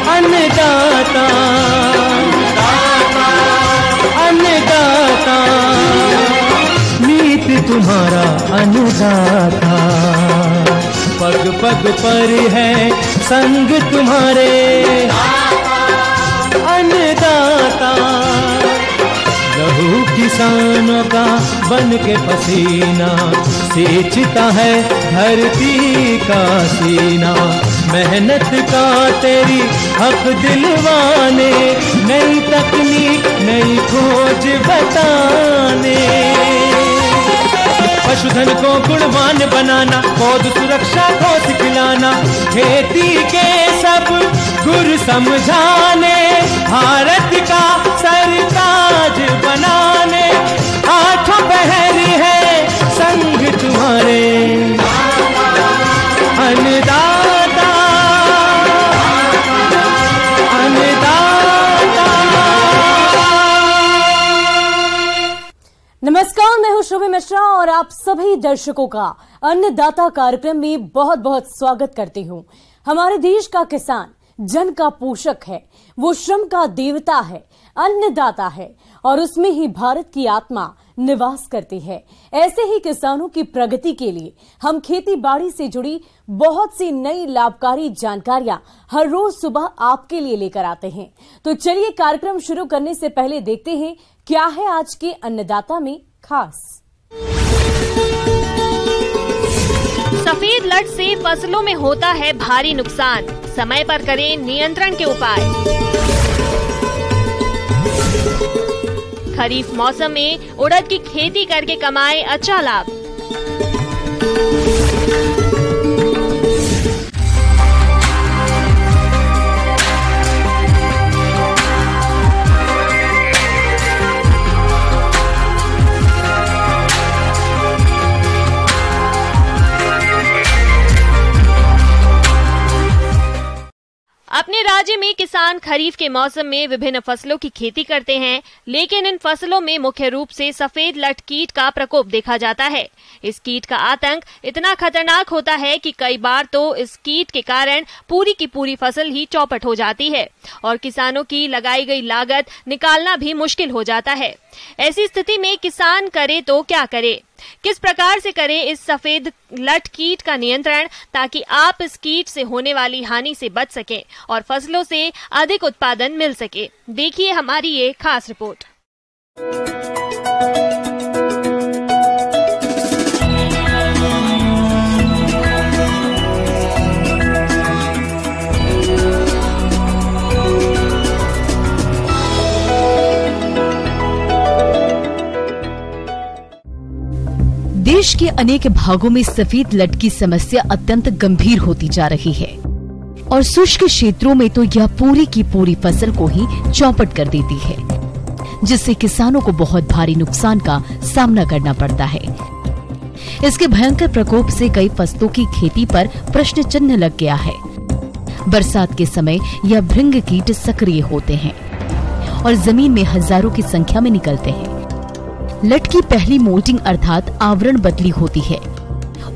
अन्नदाता, अन्नदाता, मीत तुम्हारा अन्नदाता, पग पग पर है संग तुम्हारे अन्नदाता। लहू किसानों का बन के पसीना सींचता है धरती का सीना, मेहनत का तेरी हक दिलवाने, नई तकनीक नई खोज बताने। पशुधन को गुणवान बनाना, पौध सुरक्षा को सिखलाना, खेती के सब गुर समझाने, भारत का सरताज बनाने, आठों पहर है संग तुम्हारे अन्नदाता, अन्नदाता। नमस्कार, मैं हूं शुभी मिश्रा और आप सभी दर्शकों का अन्नदाता कार्यक्रम में बहुत बहुत स्वागत करती हूं। हमारे देश का किसान जन का पोषक है, वो श्रम का देवता है, अन्नदाता है और उसमें ही भारत की आत्मा निवास करती है। ऐसे ही किसानों की प्रगति के लिए हम खेती बाड़ी से जुड़ी बहुत सी नई लाभकारी जानकारियां हर रोज सुबह आपके लिए लेकर आते हैं। तो चलिए कार्यक्रम शुरू करने से पहले देखते हैं क्या है आज के अन्नदाता में खास। सफेद लट से फसलों में होता है भारी नुकसान, समय पर करें नियंत्रण के उपाय। खरीफ मौसम में उड़द की खेती करके कमाए अच्छा लाभ। अपने राज्य में किसान खरीफ के मौसम में विभिन्न फसलों की खेती करते हैं, लेकिन इन फसलों में मुख्य रूप से सफेद लट कीट का प्रकोप देखा जाता है। इस कीट का आतंक इतना खतरनाक होता है कि कई बार तो इस कीट के कारण पूरी की पूरी फसल ही चौपट हो जाती है और किसानों की लगाई गई लागत निकालना भी मुश्किल हो जाता है। ऐसी स्थिति में किसान करे तो क्या करे, किस प्रकार से करें इस सफेद लट कीट का नियंत्रण, ताकि आप इस कीट से होने वाली हानि से बच सकें और फसलों से अधिक उत्पादन मिल सके। देखिए हमारी ये खास रिपोर्ट। देश के अनेक भागों में सफेद लट की समस्या अत्यंत गंभीर होती जा रही है और शुष्क क्षेत्रों में तो यह पूरी की पूरी फसल को ही चौपट कर देती है, जिससे किसानों को बहुत भारी नुकसान का सामना करना पड़ता है। इसके भयंकर प्रकोप से कई फसलों की खेती पर प्रश्न चिन्ह लग गया है। बरसात के समय यह भृंग कीट सक्रिय होते हैं और जमीन में हजारों की संख्या में निकलते हैं। लट की पहली मोल्टिंग अर्थात आवरण बदली होती है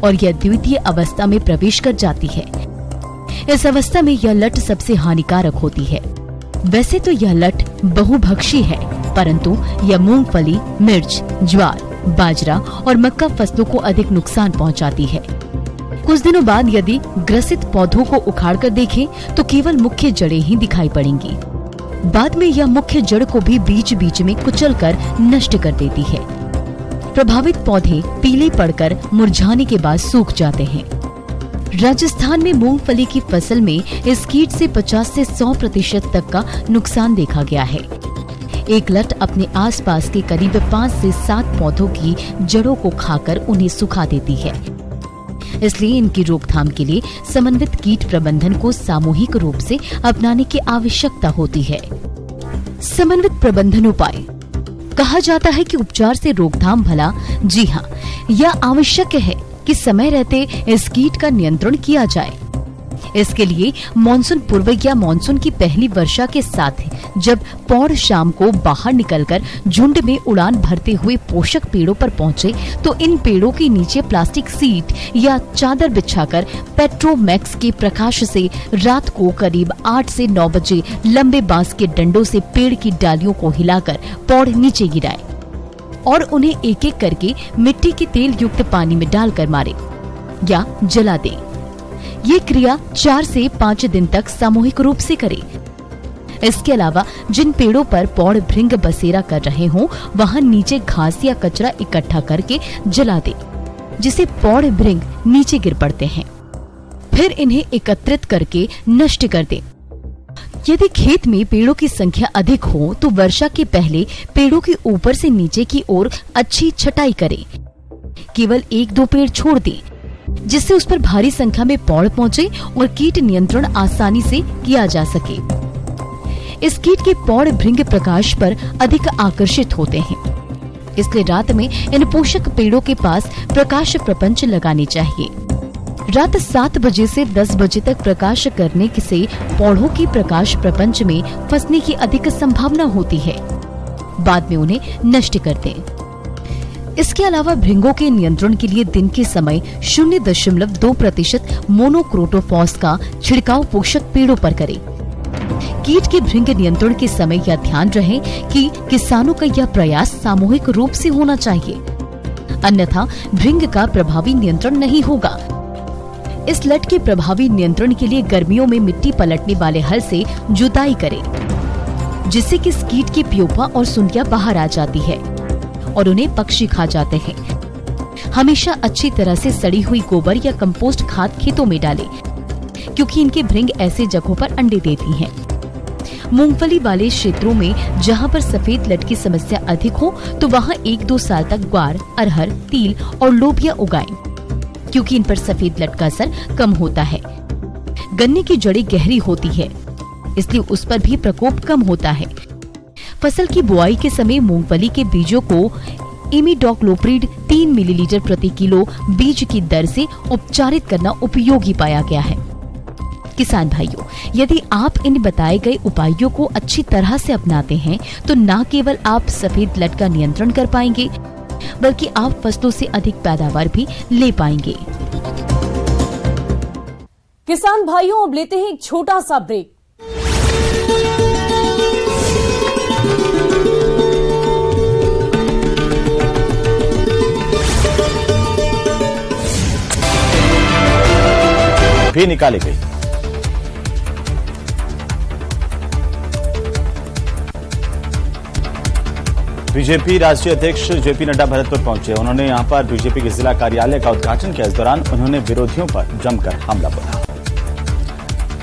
और यह द्वितीय अवस्था में प्रवेश कर जाती है। इस अवस्था में यह लट सबसे हानिकारक होती है। वैसे तो यह लट बहुभक्षी है, परंतु यह मूंगफली, मिर्च, ज्वार, बाजरा और मक्का फसलों को अधिक नुकसान पहुंचाती है। कुछ दिनों बाद यदि ग्रसित पौधों को उखाड़कर देखें तो केवल मुख्य जड़ें ही दिखाई पड़ेंगी। बाद में यह मुख्य जड़ को भी बीच बीच में कुचलकर नष्ट कर देती है। प्रभावित पौधे पीले पड़कर मुरझाने के बाद सूख जाते हैं। राजस्थान में मूंगफली की फसल में इस कीट से 50 से 100% तक का नुकसान देखा गया है। एक लट अपने आसपास के करीब 5 से 7 पौधों की जड़ों को खाकर उन्हें सुखा देती है। इसलिए इनकी रोकथाम के लिए समन्वित कीट प्रबंधन को सामूहिक रूप से अपनाने की आवश्यकता होती है। समन्वित प्रबंधन उपाय। कहा जाता है कि उपचार से रोकथाम भला। जी हाँ, यह आवश्यक है कि समय रहते इस कीट का नियंत्रण किया जाए। इसके लिए मानसून पूर्व या मानसून की पहली वर्षा के साथ जब पौड़ शाम को बाहर निकलकर झुंड में उड़ान भरते हुए पोषक पेड़ों पर पहुंचे, तो इन पेड़ों के नीचे प्लास्टिक सीट या चादर बिछाकर पेट्रोमैक्स के प्रकाश से रात को करीब 8 से 9 बजे लंबे बांस के डंडों से पेड़ की डालियों को हिलाकर पौड़ नीचे गिराए और उन्हें एक एक करके मिट्टी के तेल युक्त पानी में डालकर मारे या जला दे। ये क्रिया 4 से 5 दिन तक सामूहिक रूप से करें। इसके अलावा जिन पेड़ों पर पौड़ भृंग बसेरा कर रहे हों, वहां नीचे घास या कचरा इकट्ठा करके जला दे, जिसे पौड़ भृंग नीचे गिर पड़ते हैं। फिर इन्हें एकत्रित करके नष्ट कर दे। यदि खेत में पेड़ों की संख्या अधिक हो तो वर्षा के पहले पेड़ों के ऊपर से नीचे की ओर अच्छी छटाई करें। केवल 1-2 पेड़ छोड़ दें, जिससे उस पर भारी संख्या में पौड़ पहुंचे और कीट नियंत्रण आसानी से किया जा सके। इस कीट के पौड़ भृंग प्रकाश पर अधिक आकर्षित होते हैं, इसलिए रात में इन पोषक पेड़ों के पास प्रकाश प्रपंच लगाने चाहिए। रात 7 बजे से 10 बजे तक प्रकाश करने से पौधों की प्रकाश प्रपंच में फंसने की अधिक संभावना होती है। बाद में उन्हें नष्ट कर दें। इसके अलावा भृंगों के नियंत्रण के लिए दिन के समय 0.2% मोनोक्रोटोफॉस का छिड़काव पोषक पेड़ों पर करें। कीट के भृंग नियंत्रण के समय यह ध्यान रहे कि किसानों का यह प्रयास सामूहिक रूप से होना चाहिए, अन्यथा भृंग का प्रभावी नियंत्रण नहीं होगा। इस लट के प्रभावी नियंत्रण के लिए गर्मियों में मिट्टी पलटने वाले हल से जुताई करें, जिससे कि इस कीट की प्यूपा और सुंडियां बाहर आ जाती है और उन्हें पक्षी खा जाते हैं। हमेशा अच्छी तरह से सड़ी हुई गोबर या कंपोस्ट खाद खेतों में डालें, क्योंकि इनके भृंग ऐसे जगहों पर अंडे देती हैं। मूंगफली वाले क्षेत्रों में जहां पर सफेद लट की समस्या अधिक हो, तो वहां 1-2 साल तक ग्वार, अरहर, तिल और लोबिया उगाएं, क्योंकि इन पर सफेद लट का असर कम होता है। गन्ने की जड़ें गहरी होती है, इसलिए उस पर भी प्रकोप कम होता है। फसल की बुआई के समय मूंगफली के बीजों को इमिडोक्लोप्रिड 3 मिलीलीटर प्रति किलो बीज की दर से उपचारित करना उपयोगी पाया गया है। किसान भाइयों, यदि आप इन बताए गए उपायों को अच्छी तरह से अपनाते हैं, तो न केवल आप सफेद लट का नियंत्रण कर पाएंगे, बल्कि आप फसलों से अधिक पैदावार भी ले पाएंगे। किसान भाइयों, अब लेते हैं एक छोटा सा ब्रेक। भी निकाली गई। बीजेपी राष्ट्रीय अध्यक्ष जेपी नड्डा भरतपुर पहुंचे। उन्होंने यहां पर बीजेपी के जिला कार्यालय का उद्घाटन किया। इस दौरान उन्होंने विरोधियों पर जमकर हमला बोला।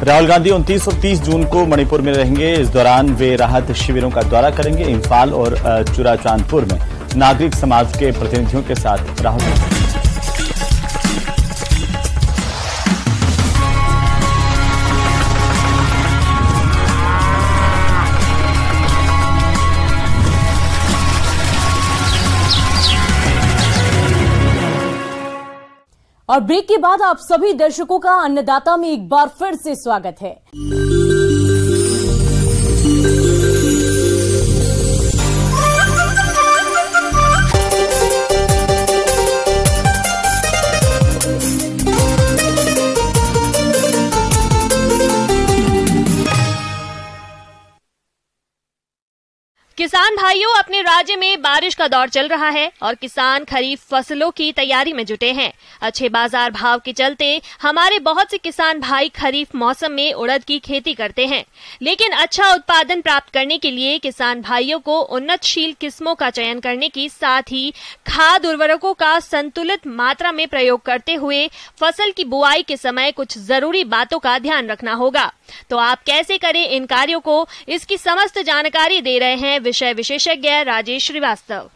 राहुल गांधी 29 और 30 जून को मणिपुर में रहेंगे। इस दौरान वे राहत शिविरों का दौरा करेंगे। इम्फाल और चुराचांदपुर में नागरिक समाज के प्रतिनिधियों के साथ राहुल और ब्रेक के बाद आप सभी दर्शकों का अन्नदाता में एक बार फिर से स्वागत है। किसान भाइयों, अपने राज्य में बारिश का दौर चल रहा है और किसान खरीफ फसलों की तैयारी में जुटे हैं। अच्छे बाजार भाव के चलते हमारे बहुत से किसान भाई खरीफ मौसम में उड़द की खेती करते हैं, लेकिन अच्छा उत्पादन प्राप्त करने के लिए किसान भाइयों को उन्नतशील किस्मों का चयन करने की साथ ही खाद उर्वरकों का संतुलित मात्रा में प्रयोग करते हुए फसल की बुआई के समय कुछ जरूरी बातों का ध्यान रखना होगा। तो आप कैसे करें इन कार्यों को, इसकी समस्त जानकारी दे रहे हैं विषय विशेषज्ञ राजेश श्रीवास्तव।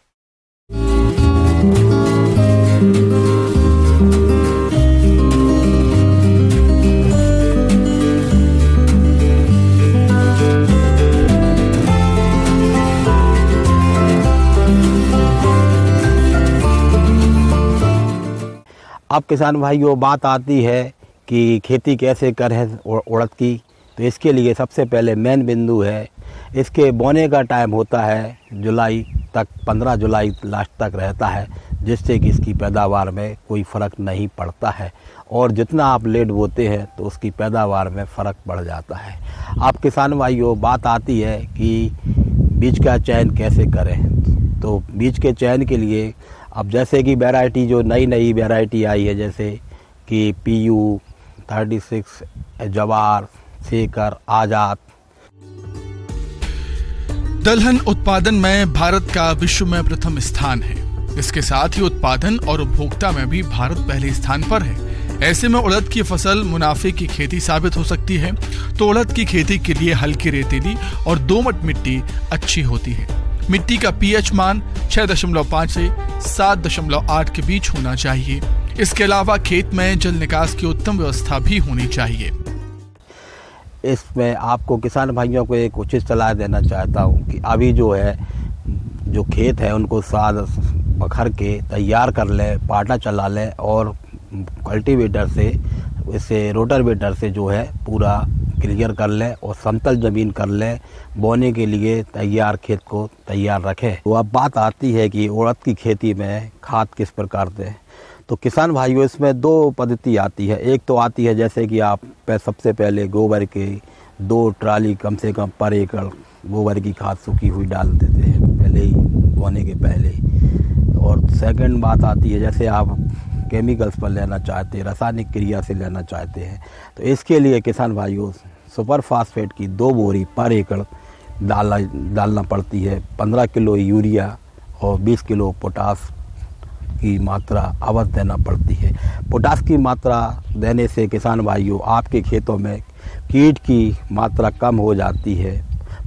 अब किसान भाइयों, बात आती है कि खेती कैसे करें उड़द की। तो इसके लिए सबसे पहले मेन बिंदु है, इसके बोने का टाइम होता है जुलाई तक, 15 जुलाई लास्ट तक रहता है, जिससे कि इसकी पैदावार में कोई फ़र्क नहीं पड़ता है। और जितना आप लेट बोते हैं तो उसकी पैदावार में फ़र्क बढ़ जाता है। आप किसान भाइयों, बात आती है कि बीज का चयन कैसे करें। तो बीज के चयन के लिए अब जैसे कि वैरायटी जो नई वैरायटी आई है, जैसे कि PU 36, जवार, शेखर, आजाद। दलहन उत्पादन में भारत का विश्व में प्रथम स्थान है। इसके साथ ही उत्पादन और उपभोक्ता में भी भारत पहले स्थान पर है। ऐसे में उड़द की फसल मुनाफे की खेती साबित हो सकती है। तो उड़द की खेती के लिए हल्की रेतीली और दोमट मिट्टी अच्छी होती है। मिट्टी का pH मान 6.5 से 7.8 के बीच होना चाहिए। इसके अलावा खेत में जल निकास की उत्तम व्यवस्था भी होनी चाहिए। इसमें आपको किसान भाइयों को एक उचित सलाह देना चाहता हूँ कि अभी जो है, जो खेत है उनको साद बखर के तैयार कर लें, पाटा चला लें और कल्टीवेटर से, इससे रोटावेटर से जो है पूरा क्लियर कर लें और समतल ज़मीन कर लें। बोने के लिए तैयार खेत को तैयार रखें। तो अब बात आती है कि उड़द की खेती में खाद किस प्रकार दें। तो किसान भाइयों, इसमें 2 पद्धति आती है। एक तो आती है जैसे कि आप सबसे पहले गोबर के 2 ट्राली कम से कम पर एकड़ गोबर की खाद सूखी हुई डाल देते हैं पहले ही, बोने के पहले। और सेकंड बात आती है जैसे आप केमिकल्स पर लेना चाहते हैं, रासायनिक क्रिया से लेना चाहते हैं, तो इसके लिए किसान भाइयों सुपर फास्फेट की 2 बोरी पर एकड़ डालना पड़ती है। 15 किलो यूरिया और 20 किलो पोटास की मात्रा अवश्य देना पड़ती है। पोटास की मात्रा देने से किसान भाइयों आपके खेतों में कीट की मात्रा कम हो जाती है।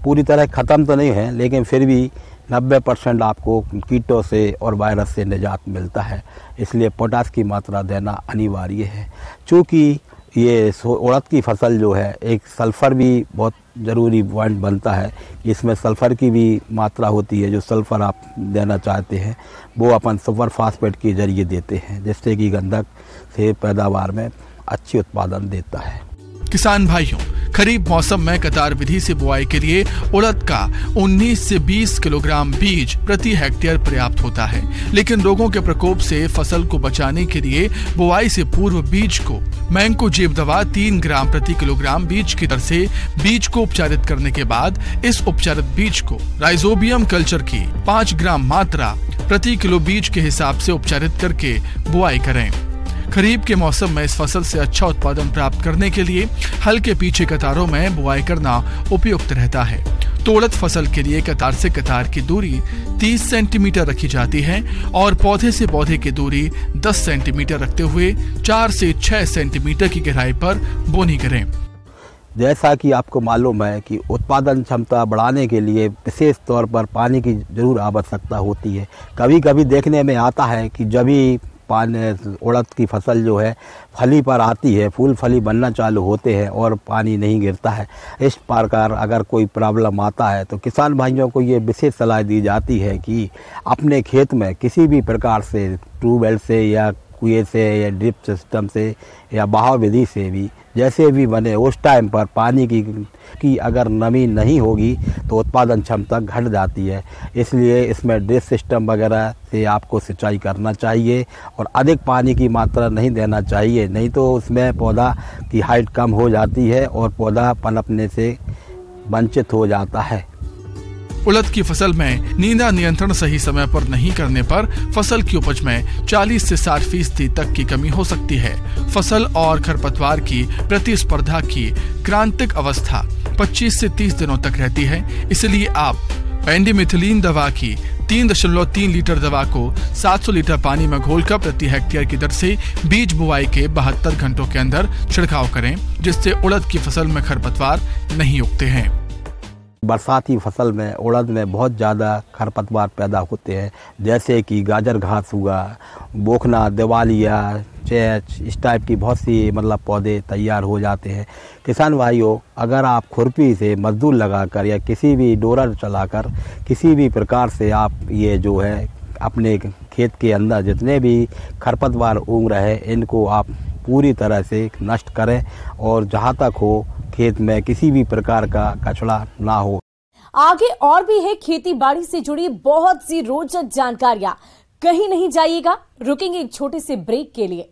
पूरी तरह ख़त्म तो नहीं है, लेकिन फिर भी 90% आपको कीटों से और वायरस से निजात मिलता है। इसलिए पोटास की मात्रा देना अनिवार्य है। चूँकि ये उड़द की फसल जो है, एक सल्फ़र भी बहुत ज़रूरी पॉइंट बनता है। इसमें सल्फ़र की भी मात्रा होती है। जो सल्फ़र आप देना चाहते हैं वो अपन सुपर फास्फेट के जरिए देते हैं, जिससे कि गंधक से पैदावार में अच्छी उत्पादन देता है। किसान भाइयों, खरीफ मौसम में कतार विधि से बुआई के लिए उड़द का 19 से 20 किलोग्राम बीज प्रति हेक्टेयर पर्याप्त होता है। लेकिन रोगों के प्रकोप से फसल को बचाने के लिए बुआई से पूर्व बीज को मैंकोजेब दवा 3 ग्राम प्रति किलोग्राम बीज की दर से बीज को उपचारित करने के बाद इस उपचारित बीज को राइजोबियम कल्चर की 5 ग्राम मात्रा प्रति किलो बीज के हिसाब से उपचारित करके बुआई करें। खरीफ के मौसम में इस फसल से अच्छा उत्पादन प्राप्त करने के लिए हल्के पीछे कतारों में बुआई करना उपयुक्त रहता है। तो उड़द फसल के लिए कतार से कतार की दूरी 30 सेंटीमीटर रखी जाती है और पौधे से पौधे की दूरी 10 सेंटीमीटर रखते हुए 4 से 6 सेंटीमीटर की गहराई पर बोनी करें। जैसा कि आपको मालूम है कि उत्पादन क्षमता बढ़ाने के लिए विशेष तौर पर पानी की जरूर आवश्यकता होती है। कभी कभी देखने में आता है कि जब भी उड़द की फसल जो है फली पर आती है, फूल फली बनना चालू होते हैं और पानी नहीं गिरता है। इस प्रकार अगर कोई प्रॉब्लम आता है तो किसान भाइयों को ये विशेष सलाह दी जाती है कि अपने खेत में किसी भी प्रकार से ट्यूबवेल से या कुएं से या ड्रिप सिस्टम से या बहाव विधि से भी जैसे भी बने उस टाइम पर पानी की अगर नमी नहीं होगी तो उत्पादन क्षमता घट जाती है। इसलिए इसमें ड्रिप सिस्टम वगैरह से आपको सिंचाई करना चाहिए और अधिक पानी की मात्रा नहीं देना चाहिए, नहीं तो उसमें पौधा की हाइट कम हो जाती है और पौधा पनपने से वंचित हो जाता है। उड़द की फसल में नींदा नियंत्रण सही समय पर नहीं करने पर फसल की उपज में 40 से 60% तक की कमी हो सकती है। फसल और खरपतवार की प्रतिस्पर्धा की क्रांतिक अवस्था 25 से 30 दिनों तक रहती है। इसलिए आप पेंडिमिथिलीन दवा की 3.3 लीटर दवा को 700 लीटर पानी में घोलकर प्रति हेक्टेयर की दर से बीज बुआई के 72 घंटों के अंदर छिड़काव करें, जिससे उड़द की फसल में खरपतवार नहीं उगते हैं। बरसाती फसल में उड़द में बहुत ज़्यादा खरपतवार पैदा होते हैं, जैसे कि गाजर घास हुआ, बोखना, दिवालिया, चैच, इस टाइप की बहुत सी पौधे तैयार हो जाते हैं। किसान भाइयों, अगर आप खुरपी से मजदूर लगाकर या किसी भी डोरर चलाकर किसी भी प्रकार से आप ये जो है अपने खेत के अंदर जितने भी खरपतवार उग रहे हैं इनको आप पूरी तरह से नष्ट करें और जहाँ तक हो खेत में किसी भी प्रकार का कचरा ना हो। आगे और भी है खेती बाड़ी से जुड़ी बहुत सी रोचक जानकारियां। कहीं नहीं जाइएगा, रुकेंगे एक छोटे से ब्रेक के लिए।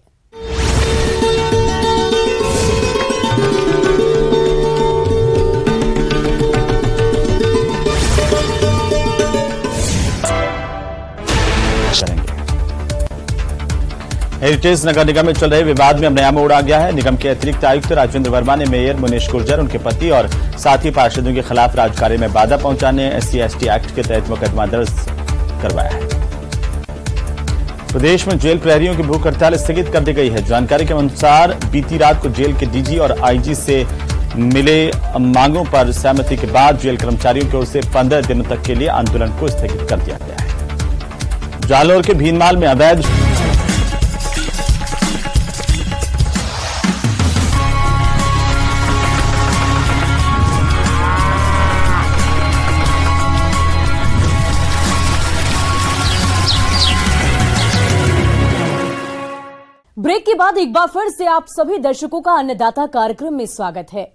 हेरिटेज नगर निगम में चल रहे विवाद में अब नया मोड़ आ गया है। निगम के अतिरिक्त आयुक्त राजेंद्र वर्मा ने मेयर मुनीश गुर्जर, उनके पति और साथी पार्षदों के खिलाफ राजकार्य में बाधा पहुंचाने SC/ST एक्ट के तहत मुकदमा दर्ज करवाया है। प्रदेश में जेल प्रहरियों की भूख हड़ताल स्थगित कर दी गई है। जानकारी के अनुसार बीती रात को जेल के DG और IG से मिले मांगों पर सहमति के बाद जेल कर्मचारियों की ओर से 15 दिनों तक के लिए आंदोलन को स्थगित कर दिया गया है। जालौर के भीनमाल में अवैध ब्रेक के बाद एक बार फिर से आप सभी दर्शकों का अन्नदाता कार्यक्रम में स्वागत है।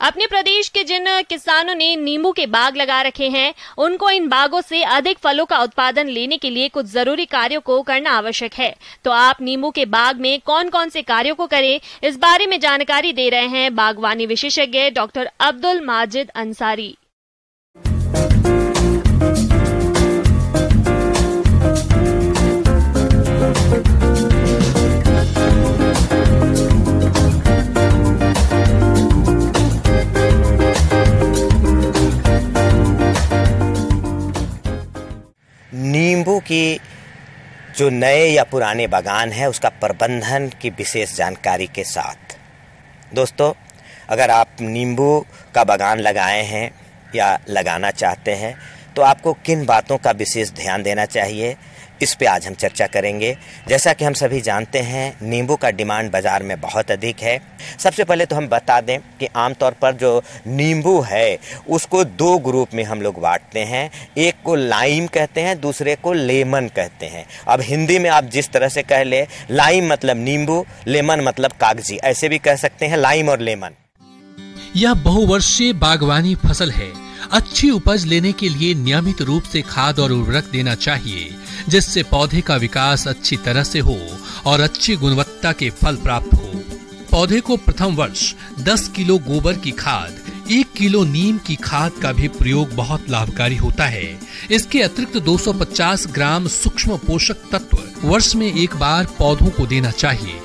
अपने प्रदेश के जिन किसानों ने नींबू के बाग लगा रखे हैं, उनको इन बागों से अधिक फलों का उत्पादन लेने के लिए कुछ जरूरी कार्यों को करना आवश्यक है। तो आप नींबू के बाग में कौन कौन से कार्यों को करें, इस बारे में जानकारी दे रहे हैं बागवानी विशेषज्ञ डॉक्टर अब्दुल माजिद अंसारी। नींबू की जो नए या पुराने बागान है उसका प्रबंधन की विशेष जानकारी के साथ। दोस्तों, अगर आप नींबू का बागान लगाए हैं या लगाना चाहते हैं तो आपको किन बातों का विशेष ध्यान देना चाहिए, इस पे आज हम चर्चा करेंगे। जैसा कि हम सभी जानते हैं, नींबू का डिमांड बाज़ार में बहुत अधिक है। सबसे पहले तो हम बता दें कि आमतौर पर जो नींबू है उसको दो ग्रुप में हम लोग बांटते हैं। एक को लाइम कहते हैं, दूसरे को लेमन कहते हैं। अब हिंदी में आप जिस तरह से कह ले, लाइम मतलब नींबू, लेमन मतलब कागजी, ऐसे भी कह सकते हैं, लाइम और लेमन। यह बहुवर्षीय बागवानी फसल है। अच्छी उपज लेने के लिए नियमित रूप से खाद और उर्वरक देना चाहिए, जिससे पौधे का विकास अच्छी तरह से हो और अच्छी गुणवत्ता के फल प्राप्त हो। पौधे को प्रथम वर्ष 10 किलो गोबर की खाद, 1 किलो नीम की खाद का भी प्रयोग बहुत लाभकारी होता है। इसके अतिरिक्त 250 ग्राम सूक्ष्म पोषक तत्व वर्ष में एक बार पौधों को देना चाहिए।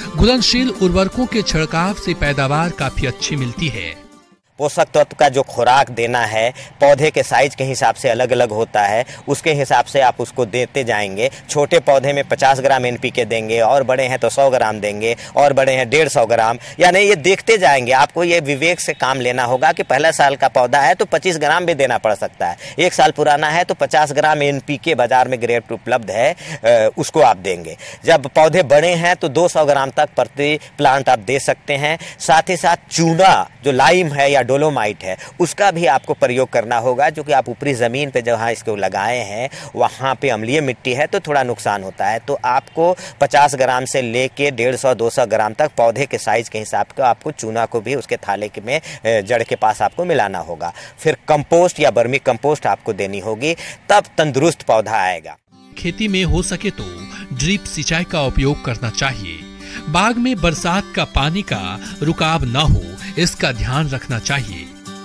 घुलनशील उर्वरकों के छिड़काव से पैदावार काफी अच्छी मिलती है। पोषक तत्व का जो खुराक देना है पौधे के साइज के हिसाब से अलग अलग होता है, उसके हिसाब से आप उसको देते जाएंगे। छोटे पौधे में 50 ग्राम NPK देंगे, और बड़े हैं तो 100 ग्राम देंगे, और बड़े हैं 150 ग्राम, यानी ये देखते जाएंगे। आपको ये विवेक से काम लेना होगा कि पहला साल का पौधा है तो 25 ग्राम भी देना पड़ सकता है, 1 साल पुराना है तो 50 ग्राम NPK बाजार में ग्रेड उपलब्ध है, उसको आप देंगे। जब पौधे बड़े हैं तो 200 ग्राम तक प्रति प्लांट आप दे सकते हैं। साथ ही साथ चूना जो लाइम है या डोलोमाइट है उसका भी आपको प्रयोग करना होगा, जो कि आप ऊपरी ज़मीन पे जहाँ इसको लगाए हैं वहाँ पे अम्लीय मिट्टी है तो थोड़ा नुकसान होता है। तो आपको 50 ग्राम से लेके 150-200 ग्राम तक पौधे के साइज के हिसाब का आपको चूना को भी उसके थाले में जड़ के पास आपको मिलाना होगा। फिर कंपोस्ट या वर्मी कंपोस्ट आपको देनी होगी, तब तंदुरुस्त पौधा आएगा। खेती में हो सके तो ड्रिप सिंचाई का उपयोग करना चाहिए। बाग में बरसात का पानी का रुकाव न हो, इसका ध्यान रखना चाहिए।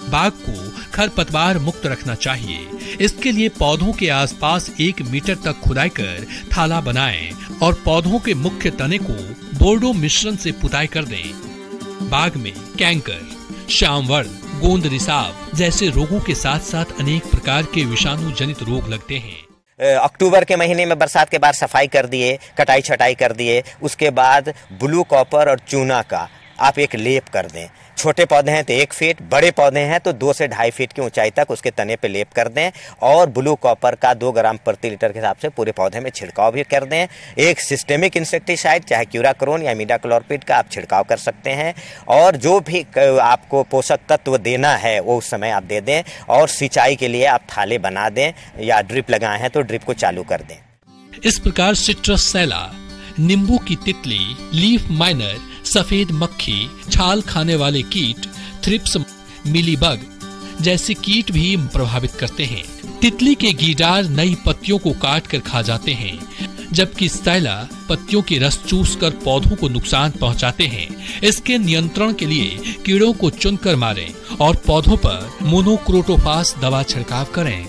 बाग को खरपतवार मुक्त रखना चाहिए। इसके लिए पौधों के आसपास 1 मीटर तक खुदाई कर थाला बनाएं और पौधों के मुख्य तने को बोर्डो मिश्रण से पुताई कर दें। बाग में कैंकर, श्यामवर्ण, गोंद रिसाव जैसे रोगों के साथ साथ अनेक प्रकार के विषाणु जनित रोग लगते हैं। अक्टूबर के महीने में बरसात के बाद सफाई कर दिए, कटाई छटाई कर दिए, उसके बाद ब्लू कॉपर और चूना का आप एक लेप कर दें। छोटे पौधे हैं तो 1 फीट, बड़े पौधे हैं तो 2 से 2.5 फीट की ऊंचाई तक उसके तने पे लेप कर दें और ब्लू कॉपर का 2 ग्राम प्रति लीटर के हिसाब से पूरे पौधे में छिड़काव भी कर दें। एक सिस्टेमिक इंसेक्टिसाइड चाहे क्यूराक्रोन या इमिडाक्लोरपिड का आप छिड़काव कर सकते हैं और जो भी आपको पोषक तत्व देना है वो उस समय आप दे दें और सिंचाई के लिए आप थाले बना दें या ड्रिप लगाए हैं तो ड्रिप को चालू कर दें। इस प्रकार सिट्रस सैला, नींबू की तितली, लीफ माइनर, सफेद मक्खी, छाल खाने वाले कीट, थ्रिप्स, मिलीबग जैसे कीट भी प्रभावित करते हैं। तितली के गीडार नई पत्तियों को काट कर खा जाते हैं, जबकि स्टाइला पत्तियों के रस चूस कर पौधों को नुकसान पहुंचाते हैं। इसके नियंत्रण के लिए कीड़ों को चुनकर मारें और पौधों पर मोनोक्रोटोफास दवा छिड़काव करें।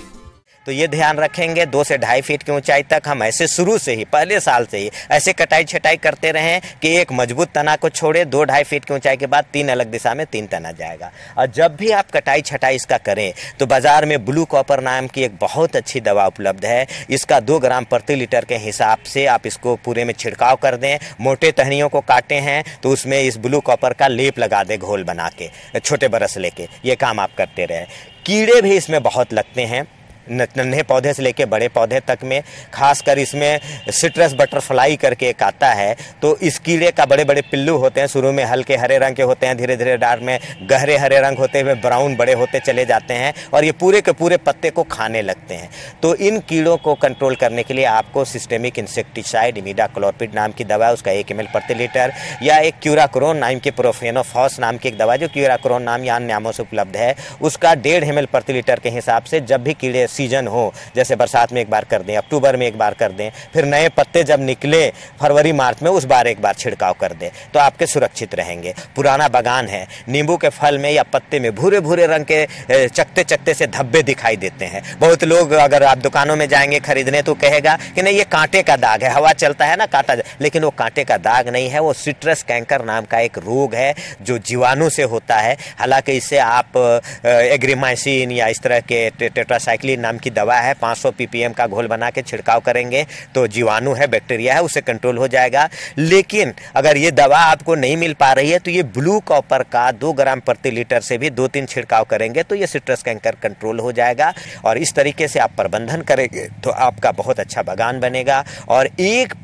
तो ये ध्यान रखेंगे 2 से 2.5 फीट की ऊंचाई तक हम ऐसे शुरू से ही पहले साल से ही ऐसे कटाई छटाई करते रहें कि एक मजबूत तना को छोड़े 2-2.5 फीट की ऊंचाई के बाद 3 अलग दिशा में 3 तना जाएगा। और जब भी आप कटाई छटाई इसका करें तो बाजार में ब्लू कॉपर नाम की एक बहुत अच्छी दवा उपलब्ध है। इसका 2 ग्राम प्रति लीटर के हिसाब से आप इसको पूरे में छिड़काव कर दें। मोटे टहनियों को काटे हैं तो उसमें इस ब्लू कॉपर का लेप लगा दे घोल बना के, छोटे बरस लेके, ये काम आप करते रहे। कीड़े भी इसमें बहुत लगते हैं, नन्हे पौधे से लेके बड़े पौधे तक में। खासकर इसमें सिट्रस बटरफ्लाई करके एक आता है, तो इस कीड़े का बड़े बड़े पिल्लू होते हैं, शुरू में हल्के हरे रंग के होते हैं, धीरे धीरे डार्क में गहरे हरे रंग होते हुए ब्राउन बड़े होते चले जाते हैं और ये पूरे के पूरे पत्ते को खाने लगते हैं। तो इन कीड़ों को कंट्रोल करने के लिए आपको सिस्टेमिक इंसेक्टिसाइड इमिडाक्लोरपिड नाम की दवा, उसका 1 ml प्रति लीटर, या एक क्यूराक्रोन नाम की प्रोफेनोफॉस नाम की एक दवा जो क्यूराक्रोन नाम या अन्य नामों से उपलब्ध है, उसका 1.5 ml प्रति लीटर के हिसाब से जब भी कीड़े सीजन हो, जैसे बरसात में एक बार कर दें, अक्टूबर में एक बार कर दें, फिर नए पत्ते जब निकले फरवरी मार्च में उस बार एक बार छिड़काव कर दें, तो आपके सुरक्षित रहेंगे। पुराना बागान है, नींबू के फल में या पत्ते में भूरे भूरे रंग के चकते चकते से धब्बे दिखाई देते हैं। बहुत लोग अगर आप दुकानों में जाएंगे खरीदने तो कहेगा कि नहीं ये कांटे का दाग है, हवा चलता है ना कांटा, लेकिन वो कांटे का दाग नहीं है, वो सिट्रस कैंकर नाम का एक रोग है जो जीवाणु से होता है। हालांकि इससे आप एग्रीमाइसिन या इस तरह के टेट्रासाइक्लिन नाम की दवा है, 500 ppm का घोल बना के छिड़काव करेंगे तो जीवाणु है, बैक्टीरिया है, उससे कंट्रोल हो जाएगा। लेकिन अगर ये दवा आपको नहीं मिल पा रही है तो ये ब्लू कॉपर का 2 ग्राम प्रति लीटर से भी 2-3 छिड़काव करेंगे तो ये सिट्रस कैंकर कंट्रोल हो जाएगा। और इस तरीके से आप प्रबंधन करेंगे तो आपका बहुत अच्छा बागान बनेगा। और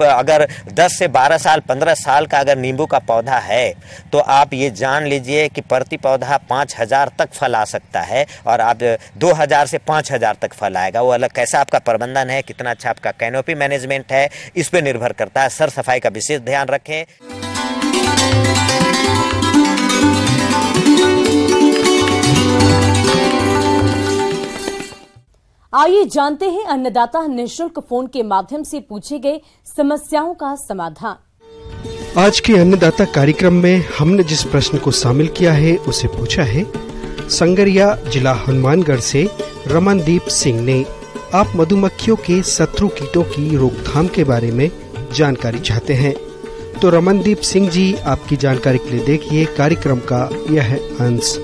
अगर 10 से 12 साल 15 साल का अगर नींबू का पौधा है तो आप ये जान लीजिए कि प्रति पौधा 5000 तक फल आ सकता है और आप 2000 से 5000 तक फल आएगा। वो अलग कैसा आपका प्रबंधन है, कितना अच्छा आपका कैनोपी मैनेजमेंट है, इस पे निर्भर करता है। सर सफाई का विशेष ध्यान रखें। आइए जानते हैं अन्नदाता निःशुल्क फोन के माध्यम से पूछे गए समस्याओं का समाधान। आज के अन्नदाता कार्यक्रम में हमने जिस प्रश्न को शामिल किया है उसे पूछा है संगरिया जिला हनुमानगढ़ से रमनदीप सिंह ने। आप मधुमक्खियों के शत्रु कीटों की रोकथाम के बारे में जानकारी चाहते हैं तो रमनदीप सिंह जी आपकी जानकारी के लिए देखिए कार्यक्रम का यह अंश।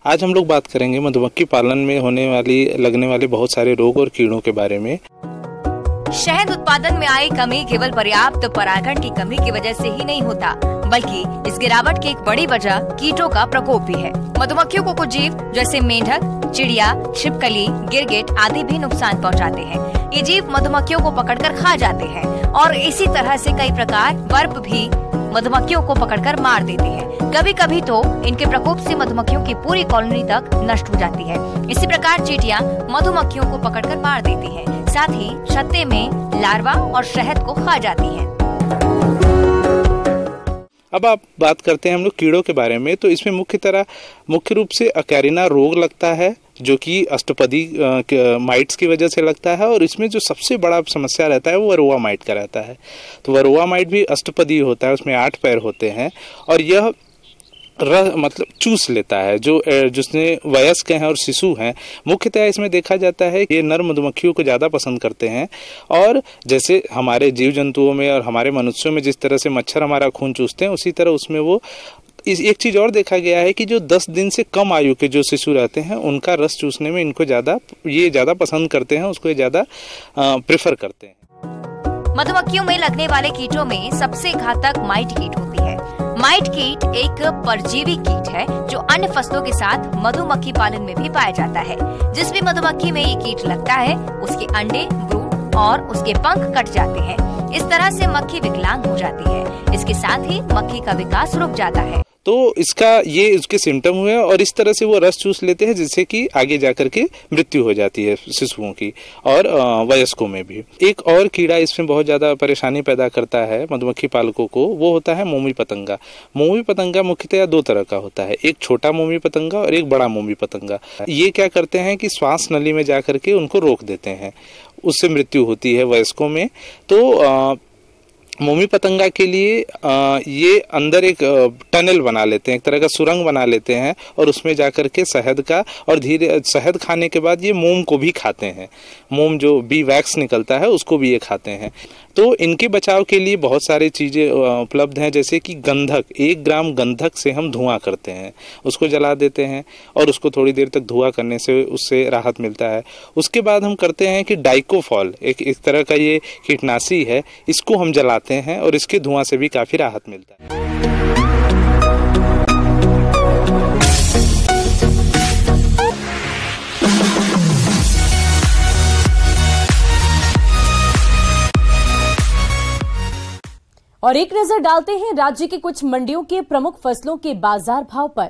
आज हम लोग बात करेंगे मधुमक्खी पालन में लगने वाले बहुत सारे रोग और कीड़ों के बारे में। शहद उत्पादन में आई कमी केवल पर्याप्त परागण की कमी की वजह से ही नहीं होता, बल्कि इस गिरावट की एक बड़ी वजह कीटों का प्रकोप भी है। मधुमक्खियों को कुछ जीव जैसे मेंढक, चिड़िया, छिपकली, गिरगिट आदि भी नुकसान पहुंचाते हैं। ये जीव मधुमक्खियों को पकड़कर खा जाते हैं और इसी तरह से कई प्रकार वर्प भी मधुमक्खियों को पकड़कर मार देते हैं। कभी कभी तो इनके प्रकोप से मधुमक्खियों की पूरी कॉलोनी तक नष्ट हो जाती है। इसी प्रकार चींटियां मधुमक्खियों को पकड़कर मार देती हैं, साथ ही छत्ते में लार्वा और शहद को खा जाती हैं। अब आप बात करते हैं हम लोग कीड़ों के बारे में। तो इसमें मुख्य रूप से अकैरिना रोग लगता है जो कि अष्टपदी माइट्स की वजह से लगता है, और इसमें जो सबसे बड़ा समस्या रहता है वो वरुआ माइट का रहता है। तो वरुआ माइट भी अष्टपदी होता है, उसमें 8 पैर होते हैं और यह मतलब चूस लेता है। जो जिसने वयस्क हैं और शिशु हैं, मुख्यतः इसमें देखा जाता है कि ये नर मधुमक्खियों को ज़्यादा पसंद करते हैं। और जैसे हमारे जीव जंतुओं में और हमारे मनुष्यों में जिस तरह से मच्छर हमारा खून चूसते हैं, उसी तरह उसमें वो एक चीज़ और देखा गया है कि जो 10 दिन से कम आयु के जो शिशु रहते हैं, उनका रस चूसने में इनको ज़्यादा पसंद करते हैं, उसको ज़्यादा प्रेफर करते हैं। मधुमक्खियों में लगने वाले कीटों में सबसे घातक माइट कीट होती है। माइट कीट एक परजीवी कीट है जो अन्य फसलों के साथ मधुमक्खी पालन में भी पाया जाता है। जिस भी मधुमक्खी में ये कीट लगता है, उसके अंडे, ब्रूड और उसके पंख कट जाते हैं। इस तरह से मक्खी विकलांग हो जाती है। इसके साथ ही मक्खी का विकास रुक जाता है। तो ये उसके सिम्टम हुए और इस तरह से वो रस चूस लेते हैं, जिससे कि आगे जाकर के मृत्यु हो जाती है शिशुओं की और वयस्कों में भी। एक और कीड़ा इसमें बहुत ज्यादा परेशानी पैदा करता है मधुमक्खी पालकों को, वो होता है मोमी पतंगा। मोमी पतंगा मुख्यतः 2 तरह का होता है, एक छोटा मोमी पतंगा और एक बड़ा मोमी पतंगा। ये क्या करते हैं कि श्वास नली में जाकर के उनको रोक देते हैं, उससे मृत्यु होती है वयस्कों में। तो मोमी पतंगा के लिए ये अंदर एक टनल बना लेते हैं, एक तरह का सुरंग बना लेते हैं और उसमें जाकर के शहद का और शहद खाने के बाद ये मोम को भी खाते हैं। मोम जो बी वैक्स निकलता है उसको भी ये खाते हैं। तो इनके बचाव के लिए बहुत सारी चीज़ें उपलब्ध हैं, जैसे कि गंधक, 1 ग्राम गंधक से हम धुआं करते हैं, उसको जला देते हैं और उसको थोड़ी देर तक धुआं करने से उससे राहत मिलता है। उसके बाद हम करते हैं कि डाइकोफॉल, एक तरह का ये कीटनाशी है, इसको हम जलाते हैं और इसके धुआं से भी काफ़ी राहत मिलता है। और एक नजर डालते हैं राज्य की कुछ मंडियों के प्रमुख फसलों के बाजार भाव पर।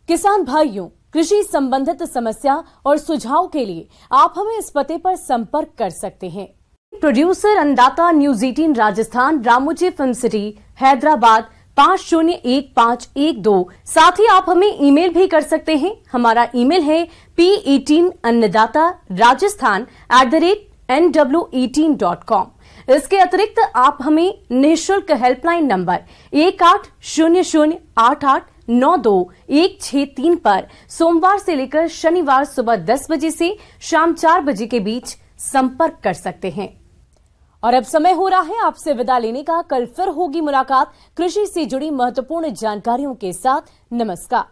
किसान भाइयों, कृषि संबंधित समस्या और सुझाव के लिए आप हमें इस पते पर संपर्क कर सकते हैं। प्रोड्यूसर अन्नदाता news 18 Rajasthan, Ramoji film city, Hyderabad 501512। साथ ही आप हमें ईमेल भी कर सकते हैं। हमारा ईमेल है p18annadatarajasthan@nw18.com। इसके अतिरिक्त आप हमें निःशुल्क हेल्पलाइन नंबर 180088921663 पर सोमवार से लेकर शनिवार सुबह 10 बजे से शाम 4 बजे के बीच संपर्क कर सकते हैं। और अब समय हो रहा है आपसे विदा लेने का। कल फिर होगी मुलाकात कृषि से जुड़ी महत्वपूर्ण जानकारियों के साथ। नमस्कार।